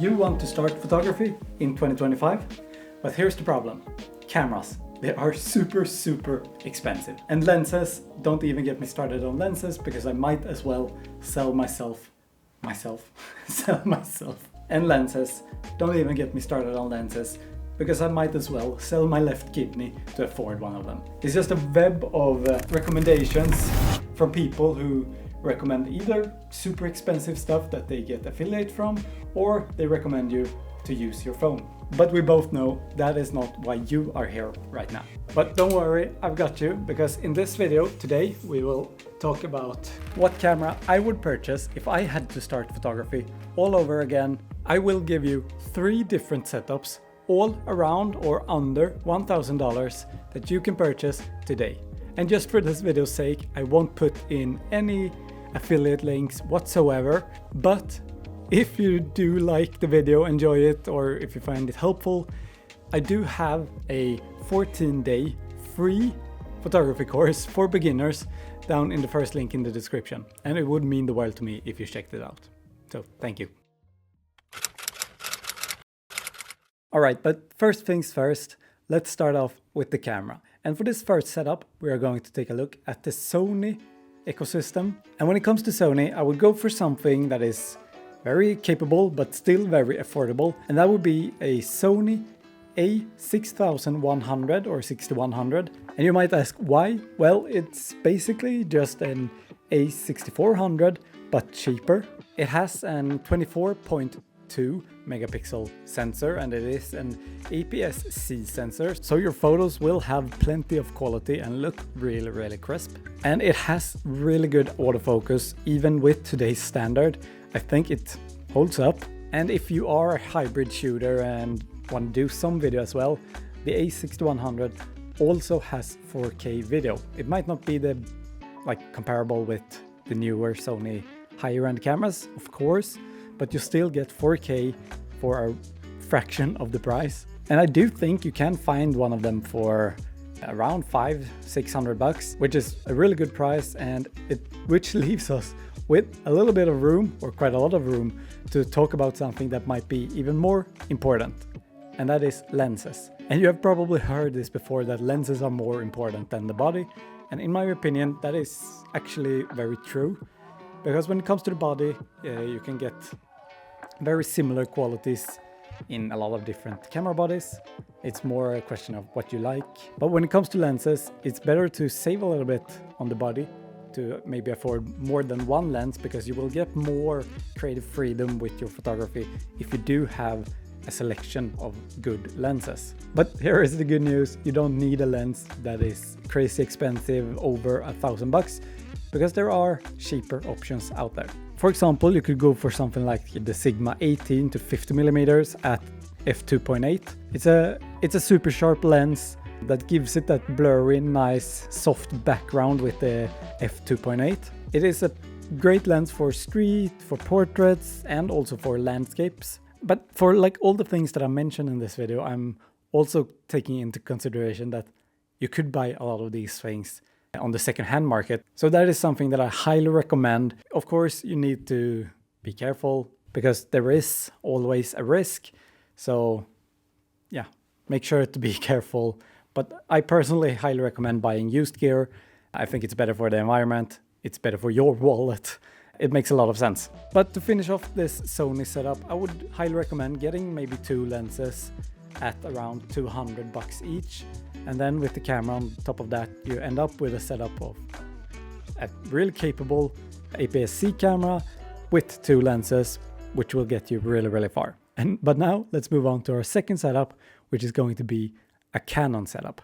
You want to start photography in 2025? But here's the problem. Cameras. They are super expensive. And lenses, don't even get me started on lenses because I might as well sell myself. And lenses, don't even get me started on lenses because I might as well sell my left kidney to afford one of them. It's just a web of recommendations from people who recommend either super expensive stuff that they get affiliate from, or they recommend you to use your phone. But we both know that is not why you are here right now. But don't worry, I've got you, because in this video today we will talk about what camera I would purchase if I had to start photography all over again. I will give you 3 different setups, all around or under $1,000 that you can purchase today. And just for this video's sake, I won't put in any affiliate links whatsoever, but if you do like the video, enjoy it, or if you find it helpful, I do have a 14-day free photography course for beginners down in the first link in the description, and it would mean the world to me if you checked it out. So thank you. Alright, but first things first, let's start off with the camera. And for this first setup, we are going to take a look at the Sony ecosystem. And when it comes to Sony, I would go for something that is very capable but still very affordable, and that would be a Sony a6100 or 6100. And you might ask why? Well, it's basically just an a6400 but cheaper. It has an 24.2 megapixel sensor, and it is an APS-C sensor, so your photos will have plenty of quality and look really crisp. And it has really good autofocus, even with today's standard. I think it holds up. And if you are a hybrid shooter and want to do some video as well, the a6100 also has 4K video. It might not be the comparable with the newer Sony higher end cameras, of course, but you still get 4K for a fraction of the price. And I do think you can find one of them for around $500-600, which is a really good price, and which leaves us with a little bit of room, or quite a lot of room, to talk about something that might be even more important, and that is lenses. And you have probably heard this before, that lenses are more important than the body, and in my opinion that is actually very true, because when it comes to the body, you can get very similar qualities in a lot of different camera bodies. It's more a question of what you like. But when it comes to lenses, it's better to save a little bit on the body to maybe afford more than one lens, because you will get more creative freedom with your photography if you do have a selection of good lenses. But here is the good news: you don't need a lens that is crazy expensive, over $1,000, because there are cheaper options out there. For example, you could go for something like the Sigma 18 to 50 millimeters at f2.8. It's a super sharp lens that gives it that blurry, nice, soft background with the f2.8. It is a great lens for street, for portraits, and also for landscapes. But for all the things that I mentioned in this video, I'm also taking into consideration that you could buy a lot of these things on the second-hand market. So that is something that I highly recommend. Of course, you need to be careful, because there is always a risk. So yeah, make sure to be careful. But I personally highly recommend buying used gear. I think it's better for the environment. It's better for your wallet. It makes a lot of sense. But to finish off this Sony setup, I would highly recommend getting maybe 2 lenses at around $200 each. And then with the camera on top of that, you end up with a setup of a really capable APS-C camera with 2 lenses, which will get you really far. But now let's move on to our second setup, which is going to be a Canon setup.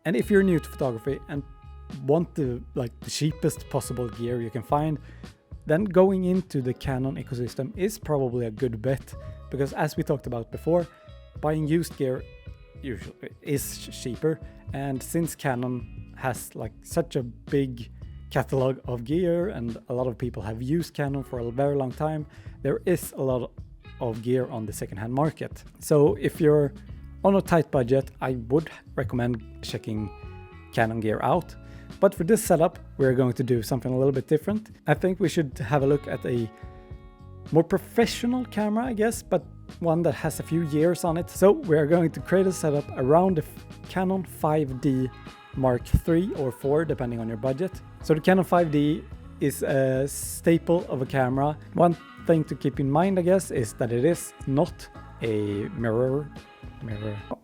And if you're new to photography and want the cheapest possible gear you can find, then going into the Canon ecosystem is probably a good bet, because as we talked about before, buying used gear usually is cheaper, and since Canon has such a big catalog of gear and a lot of people have used Canon for a very long time, there is a lot of gear on the second-hand market. So if you're on a tight budget, I would recommend checking Canon gear out. But for this setup, we're going to do something a little bit different. I think we should have a look at a more professional camera, I guess, but one that has a few years on it. So we're going to create a setup around the Canon 5D Mark III or 4, depending on your budget. So the Canon 5D is a staple of a camera. One thing to keep in mind, I guess, is that it is not a mirror,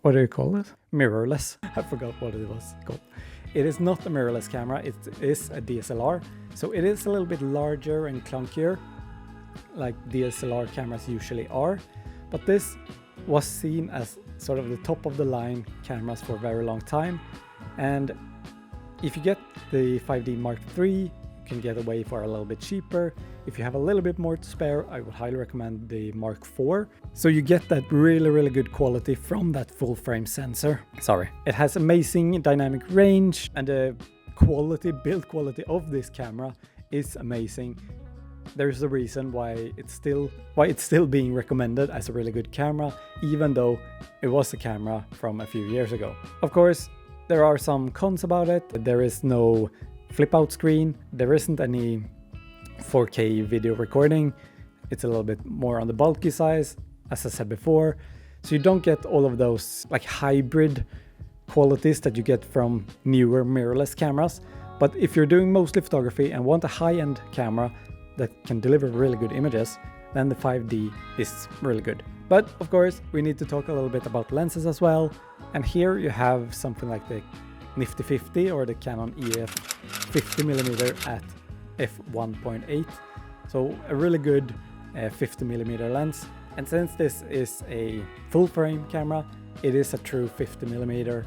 what do you call it? Mirrorless. I forgot what it was called. It is not a mirrorless camera, it is a DSLR. So it is a little bit larger and clunkier, like DSLR cameras usually are. But this was seen as sort of the top of the line cameras for a very long time. And if you get the 5D Mark III, you can get away for a little bit cheaper. If you have a little bit more to spare, I would highly recommend the Mark IV. So you get that really good quality from that full frame sensor. It has amazing dynamic range, and the build quality of this camera is amazing. There's a reason why it's still being recommended as a really good camera, even though it was a camera from a few years ago. Of course, there are some cons about it. There is no flip out screen. There isn't any 4K video recording. It's a little bit more on the bulky size, as I said before. So you don't get all of those like hybrid qualities that you get from newer mirrorless cameras. But if you're doing mostly photography and want a high-end camera that can deliver really good images, then the 5D is really good. But of course, we need to talk a little bit about lenses as well. And here you have something like the Nifty 50 or the Canon EF 50mm at f1.8. So a really good 50mm lens. And since this is a full frame camera, it is a true 50mm.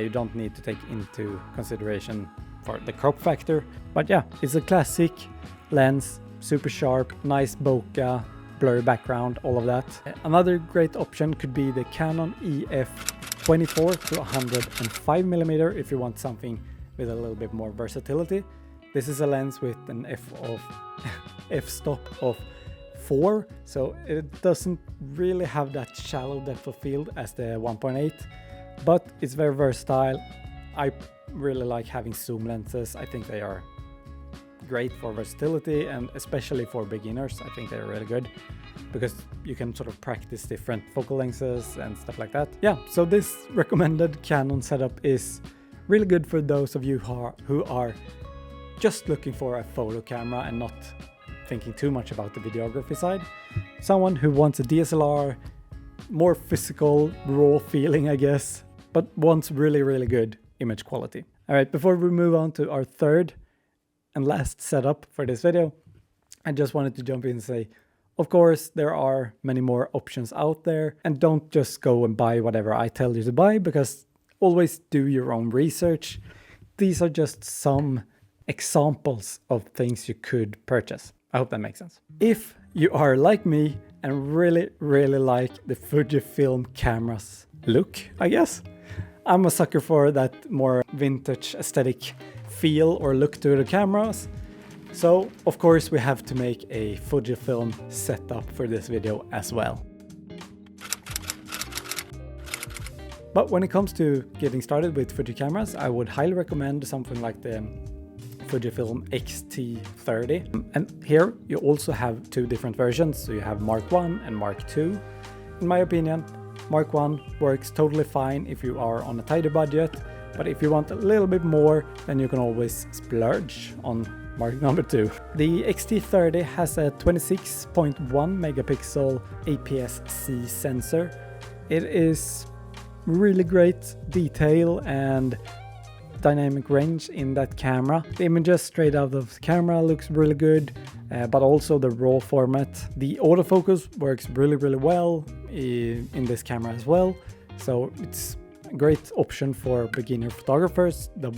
You don't need to take into consideration for the crop factor. But yeah, it's a classic lens, super sharp, nice bokeh, blurry background, all of that. Another great option could be the Canon EF 24 to 105mm if you want something with a little bit more versatility. This is a lens with an f-stop of 4, so it doesn't really have that shallow depth of field as the 1.8, but it's very versatile. I really like having zoom lenses. I think they are great for versatility, and especially for beginners, I think they're really good because you can sort of practice different focal lengths and stuff like that. Yeah, so this recommended Canon setup is really good for those of you who are just looking for a photo camera and not thinking too much about the videography side. Someone who wants a DSLR, more physical, raw feeling, I guess, but wants really good image quality. All right, before we move on to our third and last setup for this video, I just wanted to jump in and say, of course, there are many more options out there, and don't just go and buy whatever I tell you to buy, because always do your own research. These are just some examples of things you could purchase. I hope that makes sense. If you are like me and really like the Fujifilm cameras look, I guess, I'm a sucker for that more vintage aesthetic feel or look to the cameras. So of course we have to make a Fujifilm setup for this video as well. But when it comes to getting started with Fuji cameras, I would highly recommend something like the Fujifilm X-T30. And here you also have two different versions. So you have Mark 1 and Mark 2. In my opinion, Mark 1 works totally fine if you are on a tighter budget. But if you want a little bit more, then you can always splurge on Mark number 2. The X-T30 has a 26.1 megapixel APS-C sensor. It is really great detail and dynamic range in that camera. The images straight out of the camera looks really good, but also the RAW format. The autofocus works really well in this camera as well. So it's a great option for beginner photographers that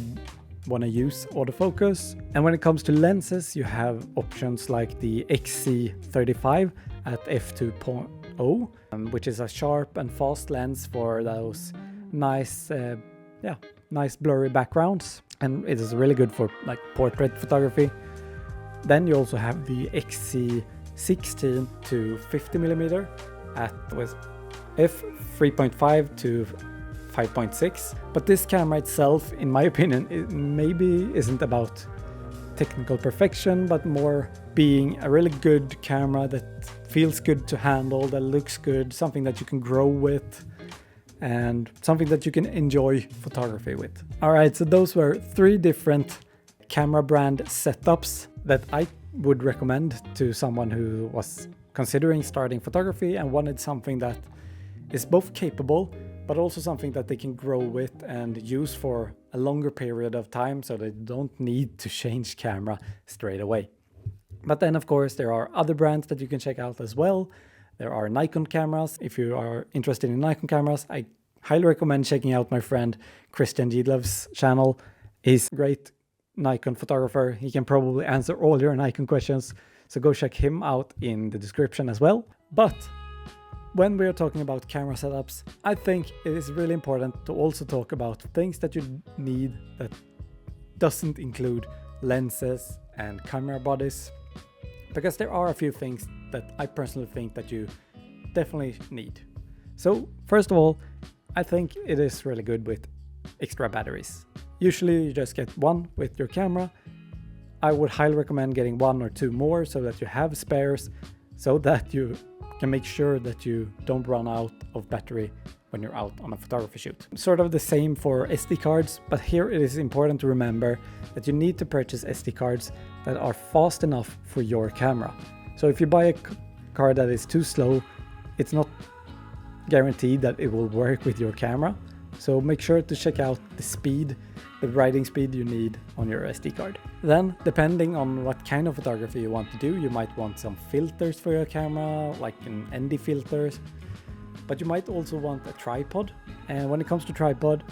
want to use autofocus. And when it comes to lenses, you have options like the XC35 at f2.0, which is a sharp and fast lens for those nice blurry backgrounds, and it is really good for like portrait photography. Then you also have the XC16 to 50mm at with f3.5 to 5.6, but this camera itself, in my opinion, it maybe isn't about technical perfection, but more being a really good camera that feels good to handle, that looks good, something that you can grow with, and something that you can enjoy photography with. Alright, so those were 3 different camera brand setups that I would recommend to someone who was considering starting photography and wanted something that is both capable but also something that they can grow with and use for a longer period of time, so they don't need to change camera straight away. But then of course there are other brands that you can check out as well. There are Nikon cameras. If you are interested in Nikon cameras, I highly recommend checking out my friend Christian Gidlev's channel. He's a great Nikon photographer. He can probably answer all your Nikon questions, so go check him out in the description as well. But when we are talking about camera setups, I think it is really important to also talk about things that you need that doesn't include lenses and camera bodies, because there are a few things that I personally think that you definitely need. So first of all, I think it is really good with extra batteries. Usually you just get one with your camera. I would highly recommend getting 1 or 2 more so that you have spares, so that you can make sure that you don't run out of battery when you're out on a photography shoot. Sort of the same for SD cards, but here it is important to remember that you need to purchase SD cards that are fast enough for your camera. So if you buy a card that is too slow, it's not guaranteed that it will work with your camera. So make sure to check out the speed, the writing speed you need on your SD card. Then, depending on what kind of photography you want to do, you might want some filters for your camera, like an ND filter, but you might also want a tripod. And when it comes to tripod,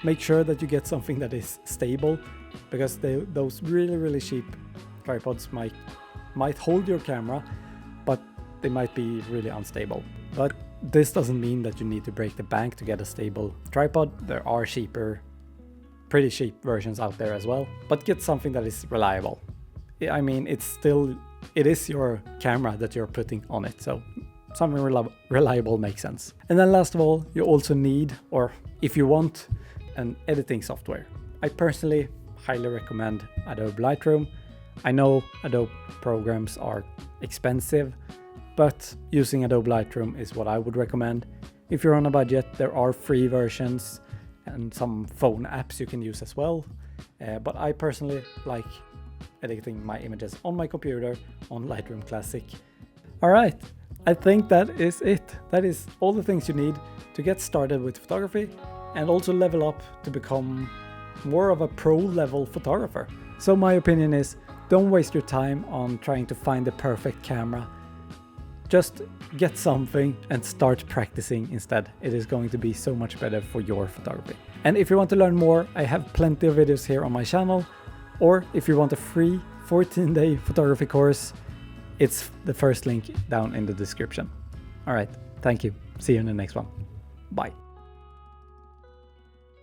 make sure that you get something that is stable, because those really cheap tripods might hold your camera, but they might be really unstable. But this doesn't mean that you need to break the bank to get a stable tripod. There are pretty cheap versions out there as well, but get something that is reliable. I mean, it is your camera that you're putting on it, so something reliable makes sense. And then last of all, you also need, or if you want, an editing software. I personally highly recommend Adobe Lightroom. I know Adobe programs are expensive, but using Adobe Lightroom is what I would recommend. If you're on a budget, there are free versions and some phone apps you can use as well. But I personally like editing my images on my computer on Lightroom Classic. Alright, I think that is it. That is all the things you need to get started with photography and also level up to become more of a pro level photographer. So my opinion is, don't waste your time on trying to find the perfect camera. Just get something and start practicing instead. It is going to be so much better for your photography. And if you want to learn more, I have plenty of videos here on my channel. Or if you want a free 14-day photography course, it's the first link down in the description. Alright, thank you. See you in the next one. Bye.